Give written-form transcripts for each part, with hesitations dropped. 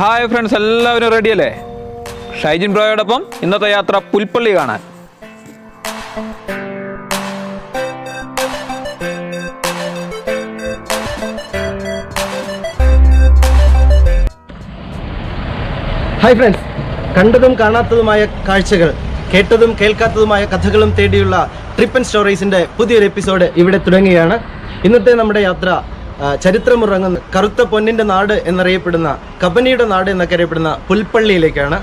Hi friends, എല്ലാവരും റെഡിയല്ലേ? ഷൈജിൻ ബ്രോയോടൊപ്പം ഇന്നത്തെ യാത്ര പുൽപ്പള്ളി കാണാൻ. ഹായ് ഫ്രണ്ട്സ്, കണ്ടതും കാണാത്തതുമായ കാഴ്ചകൾ, കേട്ടതും കേൾക്കാത്തതുമായ കഥകളും തേടിയുള്ള ട്രിപ്പ് ആൻഡ് സ്റ്റോറീസിൻ്റെ പുതിയൊരു എപ്പിസോഡ് ഇവിടെ തുടങ്ങുകയാണ്. ഇന്നത്തെ നമ്മുടെ യാത്ര ചരിത്രമുറങ്ങുന്ന കറുത്ത പൊന്നിൻ്റെ നാട് എന്നറിയപ്പെടുന്ന കബനിയുടെ നാട് എന്നൊക്കെ അറിയപ്പെടുന്ന പുൽപ്പള്ളിയിലേക്കാണ്.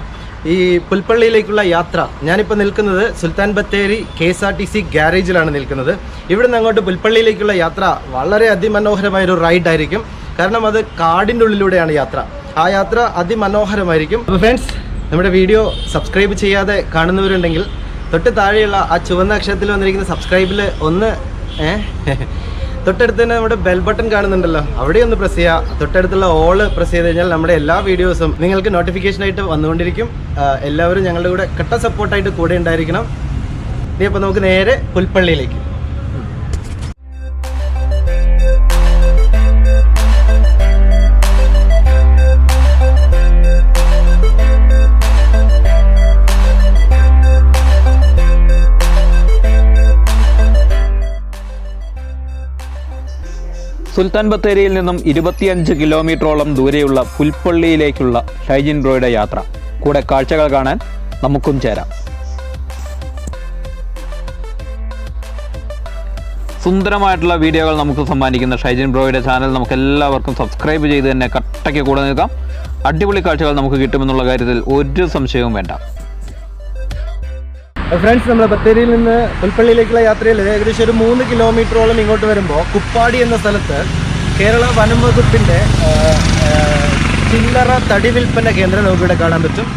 ഈ പുൽപ്പള്ളിയിലേക്കുള്ള യാത്ര, ഞാനിപ്പോൾ നിൽക്കുന്നത് സുൽത്താൻ ബത്തേരി KSRTC ഗ്യാരേജിലാണ് നിൽക്കുന്നത്. ഇവിടെ നിന്ന് അങ്ങോട്ട് പുൽപ്പള്ളിയിലേക്കുള്ള യാത്ര വളരെ അതിമനോഹരമായൊരു റൈഡായിരിക്കും. കാരണം അത് കാടിൻ്റെ ഉള്ളിലൂടെയാണ് യാത്ര. ആ യാത്ര അതിമനോഹരമായിരിക്കും. അപ്പോൾ ഫ്രണ്ട്സ്, നമ്മുടെ വീഡിയോ സബ്സ്ക്രൈബ് ചെയ്യാതെ കാണുന്നവരുണ്ടെങ്കിൽ തൊട്ട് താഴെയുള്ള ആ ചുവന്ന അക്ഷരത്തിൽ വന്നിരിക്കുന്ന സബ്സ്ക്രൈബിൽ ഒന്ന് തൊട്ടടുത്ത് തന്നെ നമ്മുടെ ബെൽ ബട്ടൺ കാണുന്നുണ്ടല്ലോ, അവിടെ ഒന്ന് പ്രസ് ചെയ്യുക. തൊട്ടടുത്തുള്ള ഓള് പ്രസ് ചെയ്ത് കഴിഞ്ഞാൽ നമ്മുടെ എല്ലാ വീഡിയോസും നിങ്ങൾക്ക് നോട്ടിഫിക്കേഷനായിട്ട് വന്നുകൊണ്ടിരിക്കും. എല്ലാവരും ഞങ്ങളുടെ കൂടെ കട്ട സപ്പോർട്ടായിട്ട് കൂടെ ഉണ്ടായിരിക്കണം. ഇനി അപ്പോൾ നമുക്ക് നേരെ പുൽപ്പള്ളിയിലേക്ക്. സുൽത്താൻ ബത്തേരിയിൽ നിന്നും 25 കിലോമീറ്ററോളം ദൂരെയുള്ള പുൽപ്പള്ളിയിലേക്കുള്ള ഷൈജിൻ ബ്രോയുടെ യാത്ര. കൂടെ കാഴ്ചകൾ കാണാൻ നമുക്കും ചേരാം. സുന്ദരമായിട്ടുള്ള വീഡിയോകൾ നമുക്ക് സമ്മാനിക്കുന്ന ഷൈജിൻ ബ്രോയുടെ ചാനൽ നമുക്ക് എല്ലാവർക്കും സബ്സ്ക്രൈബ് ചെയ്ത് തന്നെ കട്ടയ്ക്ക് കൂടെ നിൽക്കാം. അടിപൊളി കാഴ്ചകൾ നമുക്ക് കിട്ടുമെന്നുള്ള കാര്യത്തിൽ ഒരു സംശയവും വേണ്ട. ഫ്രണ്ട്സ്, നമ്മൾ ബത്തേരിയിൽ നിന്ന് പുൽപ്പള്ളിയിലേക്കുള്ള യാത്രയിൽ ഏകദേശം ഒരു 3 കിലോമീറ്ററോളം ഇങ്ങോട്ട് വരുമ്പോൾ കുപ്പാടി എന്ന സ്ഥലത്ത് കേരള വനം വകുപ്പിൻ്റെ ചില്ലറ തടി വിൽപ്പന കേന്ദ്രം നമുക്കിവിടെ കാണാൻ പറ്റും.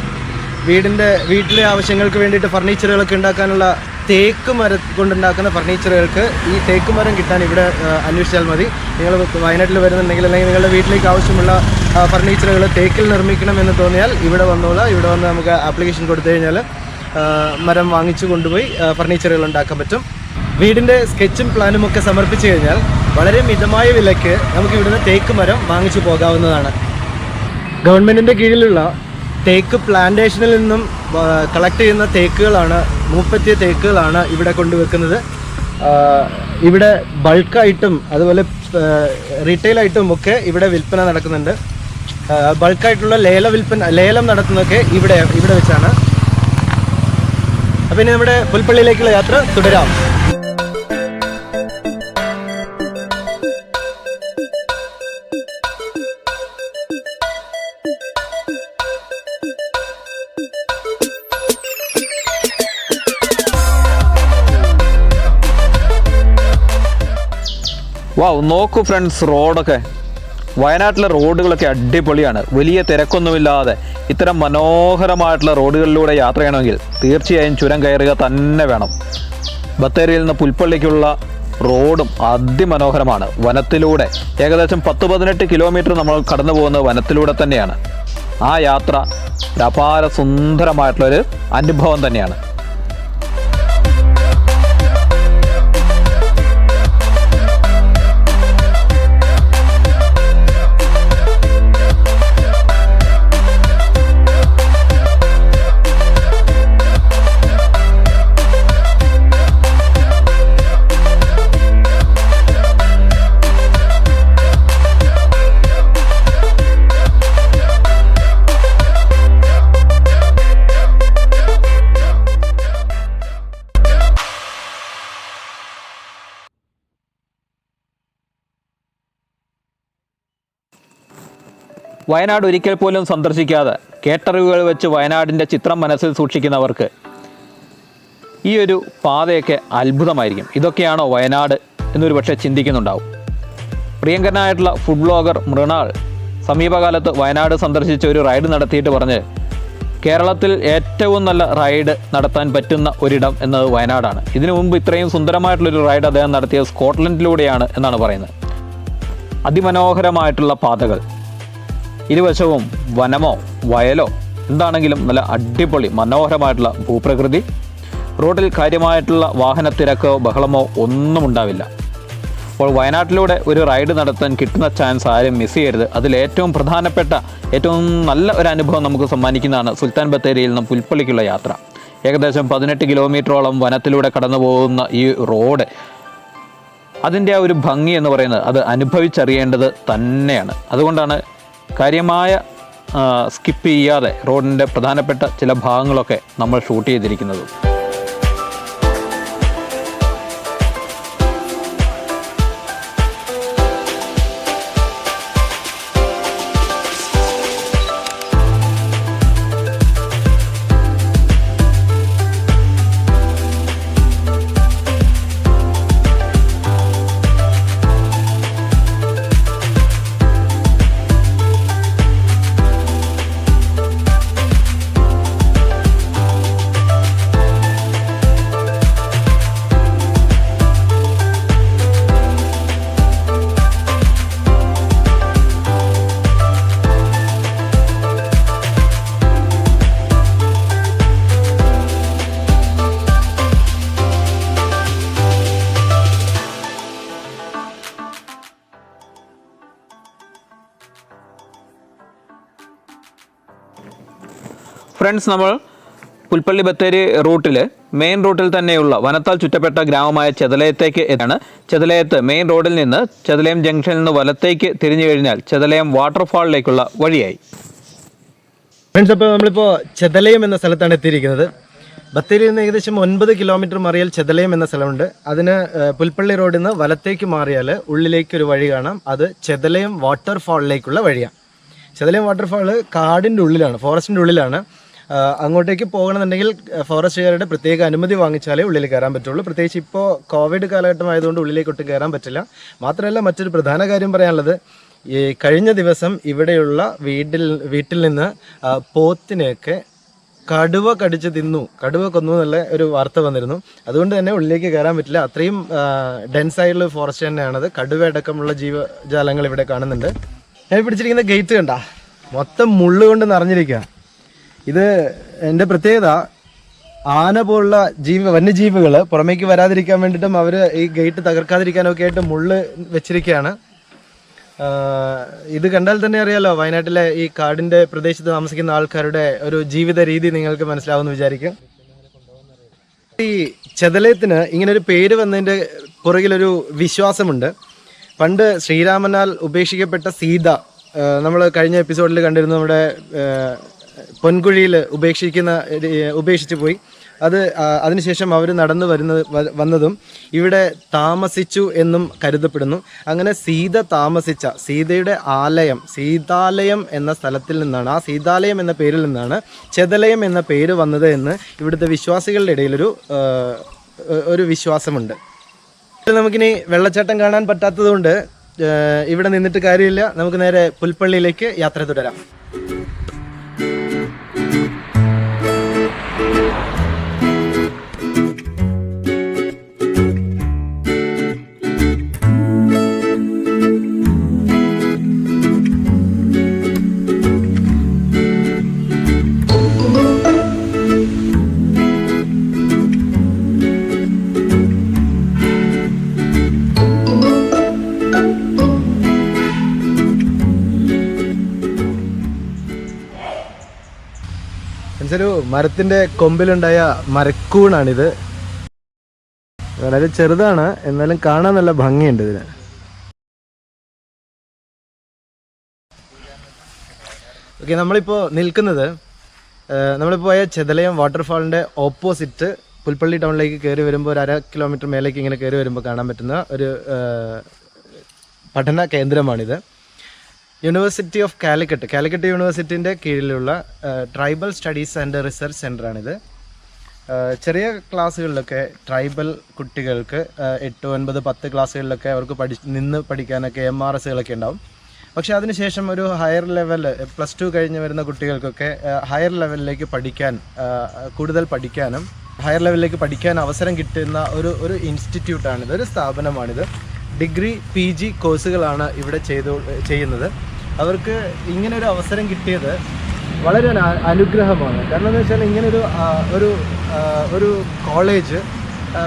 വീട്ടിലെ ആവശ്യങ്ങൾക്ക് വേണ്ടിയിട്ട് ഫർണിച്ചറുകളൊക്കെ ഉണ്ടാക്കാനുള്ള തേക്ക് മരം കൊണ്ടുണ്ടാക്കുന്ന ഫർണിച്ചറുകൾക്ക് ഈ തേക്ക് മരം കിട്ടാൻ ഇവിടെ അന്വേഷിച്ചാൽ മതി. നിങ്ങൾ വയനാട്ടിൽ വരുന്നുണ്ടെങ്കിൽ അല്ലെങ്കിൽ നിങ്ങളുടെ വീട്ടിലേക്ക് ആവശ്യമുള്ള ഫർണിച്ചറുകൾ തേക്കിൽ നിർമ്മിക്കണം എന്ന് തോന്നിയാൽ ഇവിടെ വന്നോളാം. ഇവിടെ വന്ന് നമുക്ക് ആപ്ലിക്കേഷൻ കൊടുത്തു കഴിഞ്ഞാൽ മരം വാങ്ങിച്ചു കൊണ്ടുപോയി ഫർണിച്ചറുകൾ ഉണ്ടാക്കാൻ പറ്റും. വീടിൻ്റെ സ്കെച്ചും പ്ലാനും ഒക്കെ സമർപ്പിച്ചു കഴിഞ്ഞാൽ വളരെ മിതമായ വിലയ്ക്ക് നമുക്ക് ഇവിടുന്ന് തേക്ക് മരം വാങ്ങിച്ചു പോകാവുന്നതാണ്. ഗവൺമെൻറ്റിൻ്റെ കീഴിലുള്ള തേക്ക് പ്ലാന്റേഷനിൽ നിന്നും കളക്ട് ചെയ്യുന്ന തേക്കുകളാണ്, മൂപ്പെത്തിയ തേക്കുകളാണ് ഇവിടെ കൊണ്ടുവെക്കുന്നത്. ഇവിടെ ബൾക്കായിട്ടും അതുപോലെ റീറ്റെയിലായിട്ടും ഒക്കെ ഇവിടെ വിൽപ്പന നടക്കുന്നുണ്ട്. ബൾക്കായിട്ടുള്ള ലേലം നടത്തുന്നതൊക്കെ ഇവിടെ വെച്ചാണ്. അപ്പം ഇനി നമ്മുടെ പുൽപ്പള്ളിയിലേക്കുള്ള യാത്ര തുടരാം. വാവ്, നോക്കൂ ഫ്രണ്ട്സ്, റോഡൊക്കെ, വയനാട്ടിലെ റോഡുകളൊക്കെ അടിപൊളിയാണ്. വലിയ തിരക്കൊന്നുമില്ലാതെ ഇത്തരം മനോഹരമായിട്ടുള്ള റോഡുകളിലൂടെ യാത്ര ചെയ്യണമെങ്കിൽ തീർച്ചയായും ചുരം കയറുക തന്നെ വേണം. ബത്തേരിയിൽ നിന്ന് പുൽപ്പള്ളിക്കുള്ള റോഡും അതിമനോഹരമാണ്. വനത്തിലൂടെ ഏകദേശം 10-18 കിലോമീറ്റർ നമ്മൾ കടന്നു പോകുന്നത് വനത്തിലൂടെ തന്നെയാണ്. ആ യാത്ര ഒരു അപാര സുന്ദരമായിട്ടുള്ളൊരു അനുഭവം തന്നെയാണ്. വയനാട് ഒരിക്കൽ പോലും സന്ദർശിക്കാതെ കേട്ടറിവുകൾ വെച്ച് വയനാടിൻ്റെ ചിത്രം മനസ്സിൽ സൂക്ഷിക്കുന്നവർക്ക് ഈ ഒരു പാതയൊക്കെ അത്ഭുതമായിരിക്കും. ഇതൊക്കെയാണോ വയനാട് എന്നൊരു പക്ഷേ ചിന്തിക്കുന്നുണ്ടാവും. പ്രിയങ്കരനായിട്ടുള്ള ഫുഡ് ബ്ലോഗർ മൃണാൾ സമീപകാലത്ത് വയനാട് സന്ദർശിച്ച ഒരു റൈഡ് നടത്തിയിട്ട് പറഞ്ഞ് കേരളത്തിൽ ഏറ്റവും നല്ല റൈഡ് നടത്താൻ പറ്റുന്ന ഒരിടം എന്നത് വയനാടാണ്. ഇതിനു മുമ്പ് ഇത്രയും സുന്ദരമായിട്ടുള്ളൊരു റൈഡ് അദ്ദേഹം നടത്തിയത് സ്കോട്ട്ലൻഡിലൂടെയാണ് എന്നാണ് പറയുന്നത്. അതിമനോഹരമായിട്ടുള്ള പാതകൾ, ഇരുവശവും വനമോ വയലോ എന്താണെങ്കിലും നല്ല അടിപൊളി മനോഹരമായിട്ടുള്ള ഭൂപ്രകൃതി, റോഡിൽ കാര്യമായിട്ടുള്ള വാഹനത്തിരക്കോ ബഹളമോ ഒന്നും ഉണ്ടാവില്ല. അപ്പോൾ വയനാട്ടിലൂടെ ഒരു റൈഡ് നടത്താൻ കിട്ടുന്ന ചാൻസ് ആരും മിസ് ചെയ്യരുത്. അതിലേറ്റവും പ്രധാനപ്പെട്ട ഏറ്റവും നല്ല ഒരു അനുഭവം നമുക്ക് സമ്മാനിക്കുന്നതാണ് സുൽത്താൻ ബത്തേരിയിൽ നിന്ന് പുൽപ്പള്ളിക്കുള്ള യാത്ര. ഏകദേശം 18 കിലോമീറ്ററോളം വനത്തിലൂടെ കടന്നു പോകുന്ന ഈ റോഡ്, അതിൻ്റെ ആ ഒരു ഭംഗി എന്ന് പറയുന്നത് അത് അനുഭവിച്ചറിയേണ്ടത് തന്നെയാണ്. അതുകൊണ്ടാണ് കാര്യമായ സ്കിപ്പ് ചെയ്യാതെ റോഡിൻ്റെ പ്രധാനപ്പെട്ട ചില ഭാഗങ്ങളൊക്കെ നമ്മൾ ഷൂട്ട് ചെയ്തിരിക്കുന്നത്. ഫ്രണ്ട്സ്, നമ്മൾ പുൽപ്പള്ളി ബത്തേരി റൂട്ടിൽ മെയിൻ റൂട്ടിൽ തന്നെയുള്ള വനത്താൽ ചുറ്റപ്പെട്ട ഗ്രാമമായ ചെതലയത്തേക്ക് എത്താണ്. ചെതലയത്ത് മെയിൻ റോഡിൽ നിന്ന് ചെതലയം ജംഗ്ഷനിൽ നിന്ന് വലത്തേക്ക് തിരിഞ്ഞു കഴിഞ്ഞാൽ ചെതലയം വാട്ടർഫാളിലേക്കുള്ള വഴിയായി. ഫ്രണ്ട്സ്, അപ്പോൾ നമ്മളിപ്പോൾ ചെതലയം എന്ന സ്ഥലത്താണ് എത്തിയിരിക്കുന്നത്. ബത്തേരിയിൽ നിന്ന് ഏകദേശം 9 കിലോമീറ്റർ മാറിയാൽ ചെതലയം എന്ന സ്ഥലമുണ്ട്. അതിന് പുൽപ്പള്ളി റോഡിൽ നിന്ന് വലത്തേക്ക് മാറിയാൽ ഉള്ളിലേക്കൊരു വഴി കാണാം. അത് ചെതലയം വാട്ടർഫാളിലേക്കുള്ള വഴിയാണ്. ചെതലയം വാട്ടർഫാൾ കാടിൻ്റെ ഉള്ളിലാണ്, ഫോറസ്റ്റിൻ്റെ ഉള്ളിലാണ്. അങ്ങോട്ടേക്ക് പോകണമെന്നുണ്ടെങ്കിൽ ഫോറസ്റ്റുകാരുടെ പ്രത്യേക അനുമതി വാങ്ങിച്ചാലേ ഉള്ളിൽ കയറാൻ പറ്റുള്ളൂ. പ്രത്യേകിച്ച് ഇപ്പോൾ കോവിഡ് കാലഘട്ടം ആയതുകൊണ്ട് ഉള്ളിലേക്ക് ഒട്ടും കയറാൻ പറ്റില്ല. മാത്രമല്ല, മറ്റൊരു പ്രധാന കാര്യം പറയാനുള്ളത്, ഈ കഴിഞ്ഞ ദിവസം ഇവിടെയുള്ള വീട്ടിൽ നിന്ന് പോത്തിനെയൊക്കെ കടുവ കടിച്ച് തിന്നു, കടുവ കൊന്നു എന്നുള്ള ഒരു വാർത്ത വന്നിരുന്നു. അതുകൊണ്ട് തന്നെ ഉള്ളിലേക്ക് കയറാൻ പറ്റില്ല. അത്രയും ഡെൻസായിട്ടുള്ള ഫോറസ്റ്റ് തന്നെയാണത്. കടുവ അടക്കമുള്ള ജീവജാലങ്ങൾ ഇവിടെ കാണുന്നുണ്ട്. ഞാൻ പിടിച്ചിരിക്കുന്ന ഗേറ്റ് കണ്ട, മൊത്തം മുള്ളു കൊണ്ട് നിറഞ്ഞിരിക്കുക. ഇത് എൻ്റെ പ്രത്യേകത, ആന പോലുള്ള വന്യജീവികൾ പുറമേക്ക് വരാതിരിക്കാൻ വേണ്ടിയിട്ടും അവർ ഈ ഗേറ്റ് തകർക്കാതിരിക്കാനൊക്കെ ആയിട്ട് മുള്ള് വെച്ചിരിക്കുകയാണ്. ഇത് കണ്ടാൽ തന്നെ അറിയാലോ, വയനാട്ടിലെ ഈ കാടിൻ്റെ പ്രദേശത്ത് താമസിക്കുന്ന ആൾക്കാരുടെ ഒരു ജീവിത രീതി നിങ്ങൾക്ക് മനസ്സിലാവുമെന്ന് വിചാരിക്കും. ഈ ചെതലയത്തിന് ഇങ്ങനൊരു പേര് വന്നതിൻ്റെ പുറകിലൊരു വിശ്വാസമുണ്ട്. പണ്ട് ശ്രീരാമനാൽ ഉപേക്ഷിക്കപ്പെട്ട സീത, നമ്മൾ കഴിഞ്ഞ എപ്പിസോഡിൽ കണ്ടിരുന്നു, നമ്മുടെ പൊൻകുഴിയിൽ ഉപേക്ഷിച്ചു പോയി. അതിനുശേഷം അവർ നടന്നു വന്നതും ഇവിടെ താമസിച്ചു എന്നും കരുതപ്പെടുന്നു. അങ്ങനെ സീത താമസിച്ച സീതയുടെ ആലയം, സീതാലയം എന്ന സ്ഥലത്തിൽ നിന്നാണ്, ആ സീതാലയം എന്ന പേരിൽ നിന്നാണ് ചെതലയം എന്ന പേര് വന്നത് എന്ന് ഇവിടുത്തെ വിശ്വാസികളുടെ ഇടയിലൊരു വിശ്വാസമുണ്ട്. നമുക്കിനി വെള്ളച്ചാട്ടം കാണാൻ പറ്റാത്തതുകൊണ്ട് ഇവിടെ നിന്നിട്ട് കാര്യമില്ല. നമുക്ക് നേരെ പുൽപ്പള്ളിയിലേക്ക് യാത്ര തുടരാം. ഒരു മരത്തിൻ്റെ കൊമ്പിലുണ്ടായ മരക്കൂണാണിത്. വളരെ ചെറുതാണ്, എന്നാലും കാണാൻ നല്ല ഭംഗിയുണ്ട് ഇതിന്. ഓക്കെ, നമ്മളിപ്പോൾ നിൽക്കുന്നത്, നമ്മളിപ്പോൾ പോയ ചെതലയം വാട്ടർഫാളിൻ്റെ ഓപ്പോസിറ്റ് പുൽപ്പള്ളി ടൗണിലേക്ക് കയറി വരുമ്പോൾ ഒരു 1/2 കിലോമീറ്റർ മേലേക്ക് ഇങ്ങനെ കയറി വരുമ്പോൾ കാണാൻ പറ്റുന്ന ഒരു പഠന കേന്ദ്രമാണിത്. യൂണിവേഴ്സിറ്റി ഓഫ് കാലിക്കറ്റ് യൂണിവേഴ്സിറ്റിൻ്റെ കീഴിലുള്ള ട്രൈബൽ സ്റ്റഡീസ് ആൻഡ് റിസർച്ച് സെൻ്ററാണിത്. ചെറിയ ക്ലാസ്സുകളിലൊക്കെ ട്രൈബൽ കുട്ടികൾക്ക് 8, 9, 10 ക്ലാസ്സുകളിലൊക്കെ അവർക്ക് നിന്ന് പഠിക്കാനൊക്കെ MRSകളൊക്കെ ഉണ്ടാവും. പക്ഷേ അതിനുശേഷം ഒരു ഹയർ ലെവൽ +2 കഴിഞ്ഞ് വരുന്ന കുട്ടികൾക്കൊക്കെ ഹയർ ലെവലിലേക്ക് കൂടുതൽ പഠിക്കാനും ഹയർ ലെവലിലേക്ക് പഠിക്കാൻ അവസരം കിട്ടുന്ന ഒരു ഇൻസ്റ്റിറ്റ്യൂട്ടാണിത്, ഒരു സ്ഥാപനമാണിത്. ഡിഗ്രി PG കോഴ്സുകളാണ് ഇവിടെ ചെയ്യുന്നത്. അവർക്ക് ഇങ്ങനൊരു അവസരം കിട്ടിയത് വളരെ അനുഗ്രഹമാണ്. കാരണം എന്ന് വെച്ചാൽ ഇങ്ങനൊരു ഒരു ഒരു കോളേജ്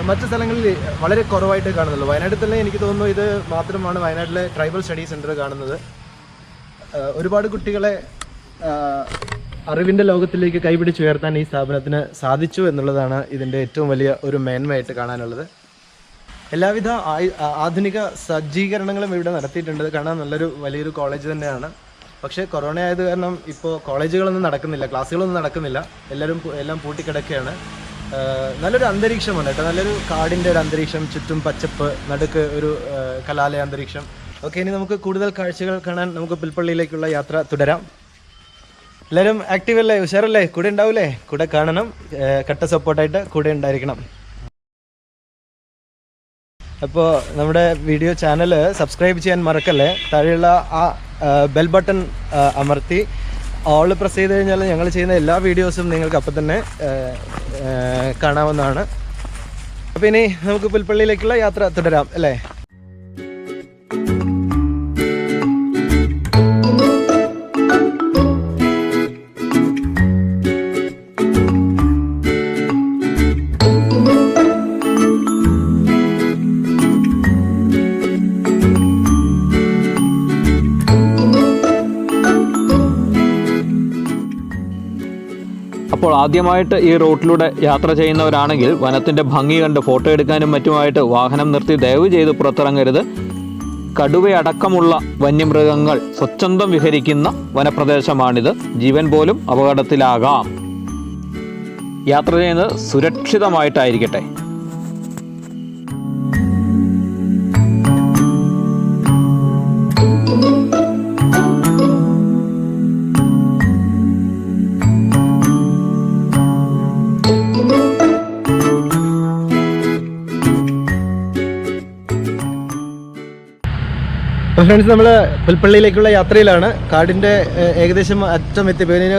മറ്റു സ്ഥലങ്ങളിൽ വളരെ കുറവായിട്ട് കാണുന്നുള്ളൂ. വയനാട്ടിൽ തന്നെ എനിക്ക് തോന്നുന്നു ഇത് മാത്രമാണ് വയനാട്ടിലെ ട്രൈബൽ സ്റ്റഡി സെൻറ്റർ കാണുന്നത്. ഒരുപാട് കുട്ടികളെ അറിവിൻ്റെ ലോകത്തിലേക്ക് കൈപിടിച്ചുയർത്താൻ ഈ സ്ഥാപനത്തിന് സാധിച്ചു എന്നുള്ളതാണ് ഇതിൻ്റെ ഏറ്റവും വലിയ ഒരു മേന്മയായിട്ട് കാണാനുള്ളത്. എല്ലാവിധ ആധുനിക സജ്ജീകരണങ്ങളും ഇവിടെ നടത്തിയിട്ടുണ്ട്. കാണാൻ വലിയൊരു കോളേജ് തന്നെയാണ്. പക്ഷേ കൊറോണ ആയത് കാരണം ഇപ്പോൾ കോളേജുകളൊന്നും നടക്കുന്നില്ല, ക്ലാസ്സുകളൊന്നും നടക്കുന്നില്ല, എല്ലാം പൂട്ടിക്കിടക്കുകയാണ്. നല്ലൊരു അന്തരീക്ഷമാണ് കേട്ടോ, നല്ലൊരു കാടിൻ്റെ ഒരു അന്തരീക്ഷം, ചുറ്റും പച്ചപ്പ്, നടുക്ക് ഒരു കലാലയ അന്തരീക്ഷം. ഓക്കെ, ഇനി നമുക്ക് കൂടുതൽ കാഴ്ചകൾ കാണാൻ നമുക്ക് പുൽപ്പള്ളിയിലേക്കുള്ള യാത്ര തുടരാം. എല്ലാവരും ആക്റ്റീവ് അല്ലേ, ഉഷാറല്ലേ? കൂടെ ഉണ്ടാവില്ലേ? കൂടെ കാണണം, കട്ട സപ്പോർട്ടായിട്ട് കൂടെ ഉണ്ടായിരിക്കണം. അപ്പോൾ നമ്മുടെ വീഡിയോ ചാനൽ സബ്സ്ക്രൈബ് ചെയ്യാൻ മറക്കല്ലേ. താഴെയുള്ള ആ ബെൽ ബട്ടൺ അമർത്തി ഓൾ പ്രസ് ചെയ്ത് കഴിഞ്ഞാൽ ഞങ്ങൾ ചെയ്യുന്ന എല്ലാ വീഡിയോസും നിങ്ങൾക്ക് അപ്പം തന്നെ കാണാവുന്നതാണ്. അപ്പോൾ ഇനി നമുക്ക് പുൽപ്പള്ളിയിലേക്കുള്ള യാത്ര തുടരാം അല്ലേ. അപ്പോൾ ആദ്യമായിട്ട് ഈ റൂട്ടിലൂടെ യാത്ര ചെയ്യുന്നവരാണെങ്കിൽ വനത്തിൻ്റെ ഭംഗി കണ്ട് ഫോട്ടോ എടുക്കാനും മറ്റുമായിട്ട് വാഹനം നിർത്തി ദയവ് ചെയ്ത് പുറത്തിറങ്ങരുത്. കടുവയടക്കമുള്ള വന്യമൃഗങ്ങൾ സ്വച്ഛന്തം വിഹരിക്കുന്ന വനപ്രദേശമാണിത്. ജീവൻ പോലും അപകടത്തിലാകാം. യാത്ര ചെയ്യുന്നത് സുരക്ഷിതമായിട്ടായിരിക്കട്ടെ. ഫ്രണ്ട്സ്, നമ്മൾ പുൽപ്പള്ളിയിലേക്കുള്ള യാത്രയിലാണ്. കാടിൻ്റെ ഏകദേശം അറ്റം എത്തിയപ്പോൾ ഇതിന്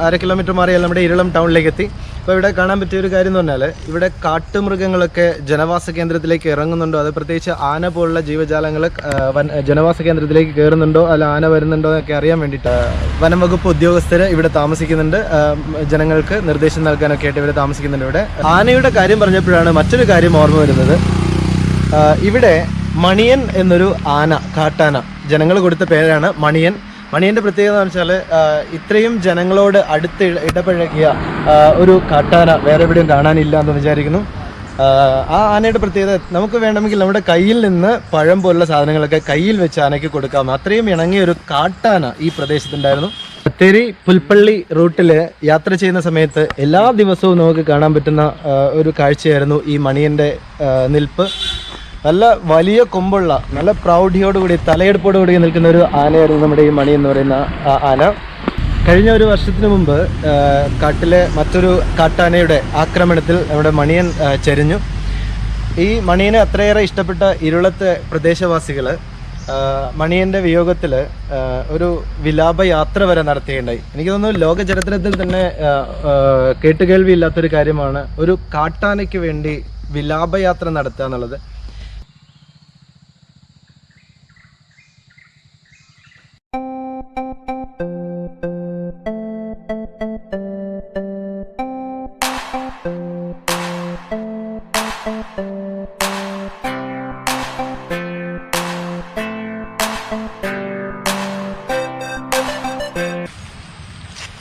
അര കിലോമീറ്റർ മാറിയാൽ നമ്മുടെ ഇരളം ടൗണിലേക്ക് എത്തി. അപ്പോൾ ഇവിടെ കാണാൻ പറ്റിയ ഒരു കാര്യം എന്ന് പറഞ്ഞാൽ ഇവിടെ കാട്ടുമൃഗങ്ങളൊക്കെ ജനവാസ കേന്ദ്രത്തിലേക്ക് ഇറങ്ങുന്നുണ്ടോ, അത് പ്രത്യേകിച്ച് ആന പോലുള്ള ജീവജാലങ്ങൾ ജനവാസ കേന്ദ്രത്തിലേക്ക് കയറുന്നുണ്ടോ അല്ല ആന വരുന്നുണ്ടോ എന്നൊക്കെ അറിയാൻ വേണ്ടിയിട്ട് വനം വകുപ്പ് ഉദ്യോഗസ്ഥർ ഇവിടെ താമസിക്കുന്നുണ്ട്. ജനങ്ങൾക്ക് നിർദ്ദേശം നൽകാനൊക്കെ ആയിട്ട് ഇവിടെ താമസിക്കുന്നുണ്ട്. ഇവിടെ ആനയുടെ കാര്യം പറഞ്ഞപ്പോഴാണ് മറ്റൊരു കാര്യം ഓർമ്മ വരുന്നത്. ഇവിടെ മണിയൻ എന്നൊരു ആന, കാട്ടാന, ജനങ്ങൾ കൊടുത്ത പേരാണ് മണിയൻ. മണിയൻ്റെ പ്രത്യേകത എന്ന് വെച്ചാൽ ഇത്രയും ജനങ്ങളോട് അടുത്ത് ഇടപഴകിയ ഒരു കാട്ടാന വേറെ എവിടെയും കാണാനില്ല എന്ന് വിചാരിക്കുന്നു. ആ ആനയുടെ പ്രത്യേകത, നമുക്ക് വേണമെങ്കിൽ നമ്മുടെ കയ്യിൽ നിന്ന് പഴം പോലുള്ള സാധനങ്ങളൊക്കെ കയ്യിൽ വെച്ച് ആനയ്ക്ക് കൊടുക്കാം. അത്രയും ഇണങ്ങിയ ഒരു കാട്ടാന ഈ പ്രദേശത്തുണ്ടായിരുന്നു. ബത്തേരി പുൽപ്പള്ളി റൂട്ടിൽ യാത്ര ചെയ്യുന്ന സമയത്ത് എല്ലാ ദിവസവും നമുക്ക് കാണാൻ പറ്റുന്ന ഒരു കാഴ്ചയായിരുന്നു ഈ മണിയൻ്റെ നിൽപ്പ്. നല്ല വലിയ കൊമ്പുള്ള, നല്ല പ്രൗഢിയോടുകൂടി, തലയെടുപ്പോടുകൂടി നിൽക്കുന്ന ഒരു ആനയായിരുന്നു നമ്മുടെ ഈ മണി എന്ന് പറയുന്ന ആന. കഴിഞ്ഞ ഒരു വർഷത്തിന് മുമ്പ് കാട്ടിലെ മറ്റൊരു കാട്ടാനയുടെ ആക്രമണത്തിൽ നമ്മുടെ മണിയൻ ചരിഞ്ഞു. ഈ മണിയനെ അത്രയേറെ ഇഷ്ടപ്പെട്ട ഇരുളത്തെ പ്രദേശവാസികൾ മണിയൻ്റെ വിയോഗത്തിൽ ഒരു വിലാപയാത്ര വരെ നടത്തുകയുണ്ടായി. എനിക്ക് തോന്നുന്നു ലോക ചരിത്രത്തിൽ തന്നെ കേട്ടുകേൾവിയില്ലാത്തൊരു കാര്യമാണ് ഒരു കാട്ടാനയ്ക്ക് വേണ്ടി വിലാപയാത്ര നടത്തുക എന്നുള്ളത്.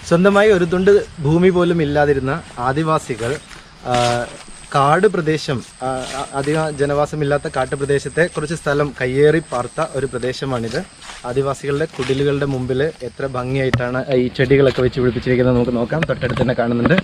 സ്വന്തമായി ഒരു തുണ്ട് ഭൂമി പോലും ഇല്ലാതിരുന്ന ആദിവാസികൾ കാട് പ്രദേശം, അധികം ജനവാസമില്ലാത്ത കാട്ടുപ്രദേശത്തെ കുറച്ച് സ്ഥലം കയ്യേറി പാർത്ത ഒരു പ്രദേശമാണിത്. ആദിവാസികളുടെ കുടിലുകളുടെ മുമ്പിൽ എത്ര ഭംഗിയായിട്ടാണ് ഈ ചെടികളൊക്കെ വെച്ച് പിടിപ്പിച്ചിരിക്കുന്നത് നമുക്ക് നോക്കാം. തൊട്ടടുത്ത് തന്നെ കാണുന്നുണ്ട്.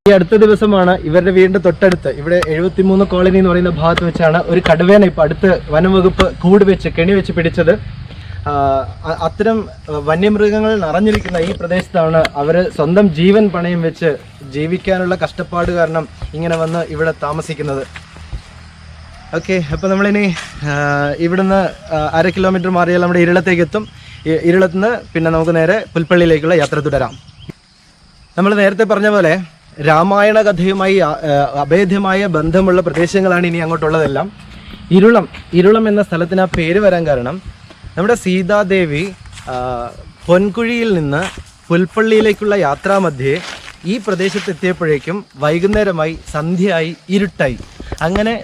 ഈ അടുത്ത ദിവസമാണ് ഇവരുടെ വീടിന്റെ തൊട്ടടുത്ത് ഇവിടെ 73 കോളനി എന്ന് പറയുന്ന ഭാഗത്ത് വെച്ചാണ് ഒരു കടുവേനെ ഇപ്പൊ അടുത്ത് വനംവകുപ്പ് കൂട് വെച്ച് കെണി വെച്ച് പിടിച്ചത്. അത്തരം വന്യമൃഗങ്ങൾ നിറഞ്ഞിരിക്കുന്ന ഈ പ്രദേശത്താണ് അവർ സ്വന്തം ജീവൻ പണയം വെച്ച് ജീവിക്കാനുള്ള കഷ്ടപ്പാട് കാരണം ഇങ്ങനെ വന്ന് ഇവിടെ താമസിക്കുന്നത്. ഓക്കെ, അപ്പോൾ നമ്മളിനി ഇവിടുന്ന് 1/2 കിലോമീറ്റർ മാറിയാൽ നമ്മുടെ ഇരിളത്തേക്ക് എത്തും. ഇരിളത്ത് നിന്ന് പിന്നെ നമുക്ക് നേരെ പുൽപ്പള്ളിയിലേക്കുള്ള യാത്ര തുടരാം. നമ്മൾ നേരത്തെ പറഞ്ഞ പോലെ രാമായണ കഥയുമായി അഭേദ്യമായ ബന്ധമുള്ള പ്രദേശങ്ങളാണ് ഇനി അങ്ങോട്ടുള്ളതെല്ലാം. ഇരുളം എന്ന സ്ഥലത്തിന് ആ പേര് വരാൻ കാരണം നമ്മുടെ സീതാദേവി പൊൻകുഴിയിൽ നിന്ന് പുൽപ്പള്ളിയിലേക്കുള്ള യാത്രാമധ്യേ ഈ പ്രദേശത്തെത്തിയപ്പോഴേക്കും വൈകുന്നേരമായി, സന്ധ്യയായി, ഇരുട്ടായി. അങ്ങനെ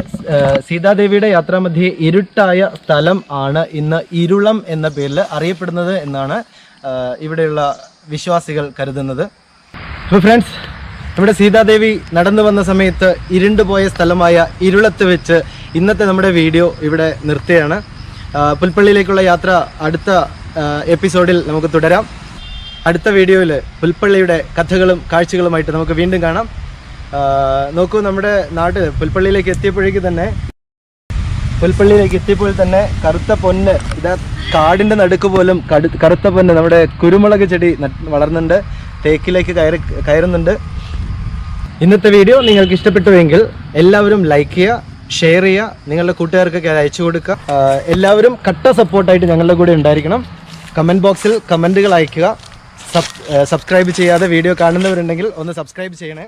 സീതാദേവിയുടെ യാത്രാമധ്യേ ഇരുട്ടായ സ്ഥലം ആണ് ഇന്ന് ഇരുളം എന്ന പേരിൽ അറിയപ്പെടുന്നത് എന്നാണ് ഇവിടെയുള്ള വിശ്വാസികൾ കരുതുന്നത്. അപ്പോൾ ഫ്രണ്ട്സ്, നമ്മുടെ സീതാദേവി നടന്നു വന്ന സമയത്ത് ഇരുണ്ടുപോയ സ്ഥലമായ ഇരുളത്ത് വെച്ച് ഇന്നത്തെ നമ്മുടെ വീഡിയോ ഇവിടെ നിർത്തുകയാണ്. പുൽപ്പള്ളിയിലേക്കുള്ള യാത്ര അടുത്ത എപ്പിസോഡിൽ നമുക്ക് തുടരാം. അടുത്ത വീഡിയോയിൽ പുൽപ്പള്ളിയുടെ കഥകളും കാഴ്ചകളുമായിട്ട് നമുക്ക് വീണ്ടും കാണാം. നോക്കൂ, നമ്മുടെ നാട് പുൽപ്പള്ളിയിലേക്ക് എത്തിയപ്പോൾ തന്നെ കറുത്ത പൊന്ന്, ഇതാ കാടിൻ്റെ നടുക്ക് പോലും കറുത്ത പൊന്ന് നമ്മുടെ കുരുമുളക് ചെടി വളർന്നുണ്ട്, തേക്കിലേക്ക് കയറുന്നുണ്ട്. ഇന്നത്തെ വീഡിയോ നിങ്ങൾക്ക് ഇഷ്ടപ്പെട്ടുവെങ്കിൽ എല്ലാവരും ലൈക്ക് ചെയ്യുക, ഷെയർ ചെയ്യുക, നിങ്ങളുടെ കൂട്ടുകാർക്കൊക്കെ അയച്ചു കൊടുക്കുക. എല്ലാവരും കട്ട സപ്പോർട്ടായിട്ട് ഞങ്ങളുടെ കൂടെ ഉണ്ടായിരിക്കണം. കമൻറ്റ് ബോക്സിൽ കമൻറ്റുകൾ അയയ്ക്കുക. സബ്സ്ക്രൈബ് ചെയ്യാതെ വീഡിയോ കാണുന്നവരുണ്ടെങ്കിൽ ഒന്ന് സബ്സ്ക്രൈബ് ചെയ്യണേ.